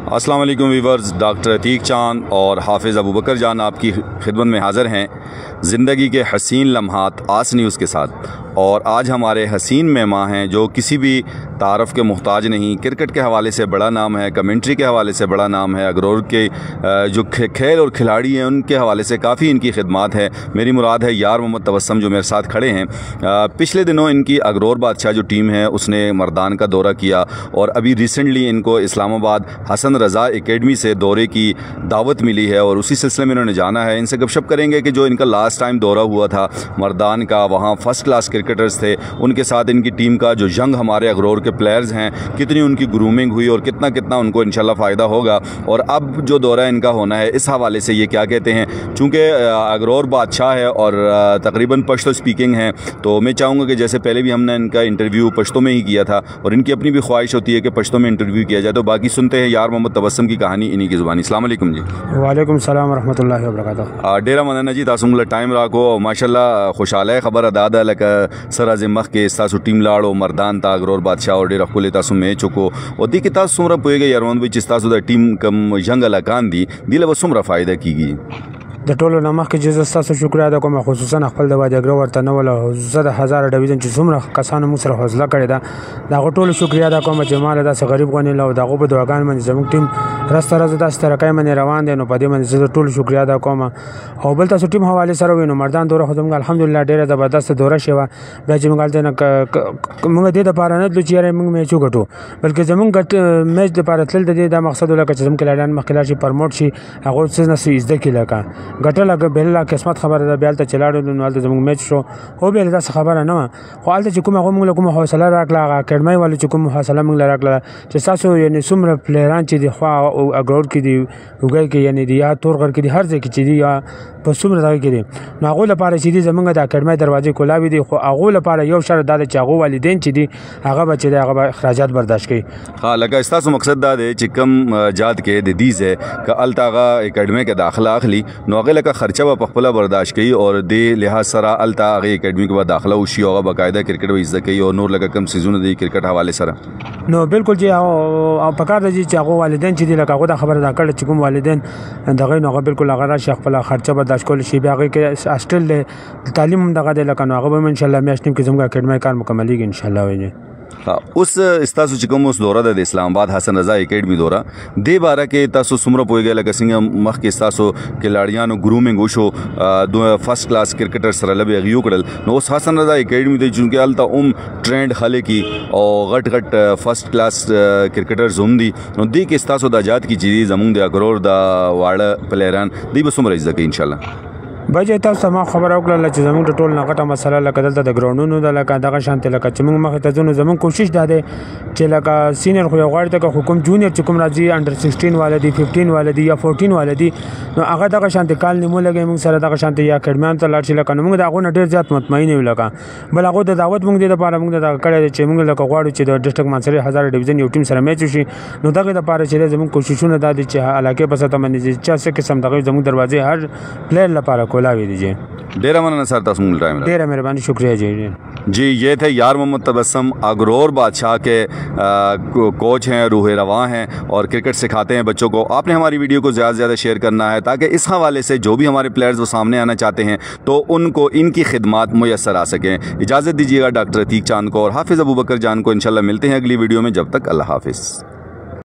अस्सलाम वालेकुम viewers, doctor Atiq चांद और हाफिज़ अबू बकर जान आपकी खिदमत में हाज़िर हैं ज़िंदगी के हसीन लम्हात आस न्यूज़ के साथ। और आज हमारे हसीन मेहमान हैं जो किसी भी तारफ़ के मुहताज नहीं। क्रिकेट के हवाले से बड़ा नाम है, कमेंट्री के हवाले से बड़ा नाम है, अगरोर के जो खेल और खिलाड़ी हैं उनके हवाले से काफ़ी इनकी खिदमत है। मेरी मुराद है यार मोहम्मद तबस्सुम जो मेरे साथ खड़े हैं। पिछले दिनों इनकी अगरोर बादशाह जो टीम है उसने मर्दान का दौरा किया और अभी रिसेंटली इनको इस्लामाबाद हसन रज़ा एकेडमी से दौरे की दावत मिली है और उसी सिलसिले में इन्होंने जाना है। इनसे गपशप करेंगे कि जो इनका लास्ट टाइम दौरा हुआ था मर्दान का, वहाँ फ़र्स्ट क्लास क्रिकेटर्स थे, उनके साथ इनकी टीम का जो यंग हमारे अगरोर के प्लेयर्स हैं कितनी उनकी ग्रूमिंग हुई और कितना कितना उनको इंशाल्लाह फ़ायदा होगा। और अब जो दौरा इनका होना है इस हवाले से ये क्या कहते हैं, चूँकि अगरोर बादशाह है और तकरीबन पश्तो स्पीकिंग है, तो मैं चाहूँगा कि जैसे पहले भी हमने इनका इंटरव्यू पश्तो में ही किया था और इनकी अपनी भी ख्वाहिश होती है कि पश्तो में इंटरव्यू किया जाए। तो बाकी सुनते हैं यार मोहम्मद तबस्सुम की कहानी इन्हीं की ज़ुबानी। अस्सलाम वालेकुम जी। वालेकुम सलाम रहमतुल्लाहि व बरकातहू। डेरा मनना जी तासुम टाइम राको माशाल्लाह खुशहाल है खबर अदादा लक सर अज़मख के तासु टीम लाड़ो मर्दान ता अगरोर बादशाह और डेरा खुले तासु में चुको और दी कि तासु सुमरा पुएगे यरवन विच तासु द टीम कम यंग लकान दी दिल व सुमरा फ़ायदा कीगी د ټولو نه مخکې چې زه ستاسو شکریه ادا کوم، خصوصا خپل د وادي اګرو ورته نه ولا خصوصا د 1000 ډیویژن چې څومره کسانو موږ سره حوصله کړې ده، دغه ټولو شکریه ادا کوم چې مال داسې غریب غونې له دغه په دعاګانو باندې زموږ ټیم راسته راځي داسې طریقې باندې روان دی. نو په دې باندې زه ټولو شکریه ادا کوم. او بل تاسو ټیم حواله سره وینو مردان دوره خو زموږ الحمدلله ډیره زبردست دوره شوه. بیا چې موږ دلته موږ دې د پاره نه تلو چې موږ میچ وګټو، بلکې زموږ میچ د پاره تل د دې د مقصد ولکه چې زموږ کلاډان مخکې شي پرموټ شي هغه څه نه سي زده کی لکه ګټل بل قسمت خبره ده. بیا ته چلاړو نو ولته زموږ میچ شو خو به دا خبره نه و خو الته چې کومه کوم حوصله راکړه اکیډمي والو چې کوم حوصله موږ راکړه چې تاسو یعنی څومره پلیران چې دی خو اګرور کې دی وګای کې یعنی دی یا تورغر کې دی هر ځای کې چې دی یا په څومره ځای کې دی نو هغه لپاره چې دی زموږ د اکیډمي دروازې کولاوي دی خو هغه لپاره یو شرط دا چې هغه والدین چې دی هغه بچی دی هغه اخراجات برداشت کوي. ها لکه تاسو مقصد دا دی چې کم جات کې د دیزه ک التاغه اکیډمي کې داخله اخلي نو هغه لکه خرچه په خپل برداشت کوي اور د لحاظ سره التا هغه اکیډمي کې داخله وشي او باقاعده کرکټ و عزت کوي او نور لکه کم سيزونه د کرکټ حواله سره نو بالکل جی او پکار دی چې هغه والدین چې دی لکه هغه خبره دا کړل چې کوم والدین دغه نو بالکل هغه راشي خپل خرچه برداشت کول شي. بیا هغه کې اصل تعلیم دغه د لکه نو هغه به ان شاء الله میاشتې کې زموږ اکیډمي کار مکملېږي ان شاء الله وایي. اوس تاسو چې کوم اوس دوره د اسلام آباد حسن رضا اکیډمي دوره د باره کې تاسو سمره پويږئ لکه څنګه مخ کې تاسو کلاړیانو ګرومینګ وشو دو فرست کلاس کرکټر سره لبه غيو کړل نو اوس حسن رضا اکیډمي د چونکه الته ټرند خلک کی او غټ غټ فرست کلاس کرکټرز هم دي نو د کې تاسو د آزاد کی چیزې زمونږ د اګرور د واړه پلیران دی به سمره عزت ان شاء الله. بجې تاسو ما خبر او کړل چې زموږ ټول نه غټه مسله لکه دلته د ګراوندونو د لکه دغه شانت لکه چې موږ مخه ته ځو زموږ کوشش ده چې لکه سینیئر خو غواړي ته حکومت جونیئر چې کوم راځي انډر 16 والدي 15 والدي یا 14 والدي نو هغه دغه شانت کال نیمو لګي موږ سره دغه شانت یا اکیډمیان ته لاړ شي لکه موږ دغه نه ډیر زیات مطمئن یو لکه بل هغه د دعوت موږ د لپاره موږ د کړه چې موږ لکه غواړو چې د ډیسټریکټ منصري 1000 ډیویژن یو ټیم سره میچ وشي نو دغه د لپاره چې زموږ کوششونه د چې علاقه په ساته باندې چې څه قسم دغه زموږ دروازې هر پلیئر لپاره کولاوي دي. डेरा मना सर तस्मुल टाइम डेरा मेहरबानी शुक्रिया जी। ये थे यार मोहम्मद तबस्सुम अगरोर बादशाह के कोच हैं, रूह रवां हैं और क्रिकेट सिखाते हैं बच्चों को. आपने हमारी वीडियो को ज़्यादा से ज़्यादा शेयर करना है ताकि इस हवाले से जो भी हमारे प्लेयर्स वो सामने आना चाहते हैं तो उनको इनकी खिदमत मुयस्सर आ सकें. इजाज़त दीजिएगा डॉक्टर अतीक चांद को और हाफिज़ अबू बकर जान को. इंशाल्लाह मिलते हैं अगली वीडियो में. जब तक अल्लाह हाफिज़.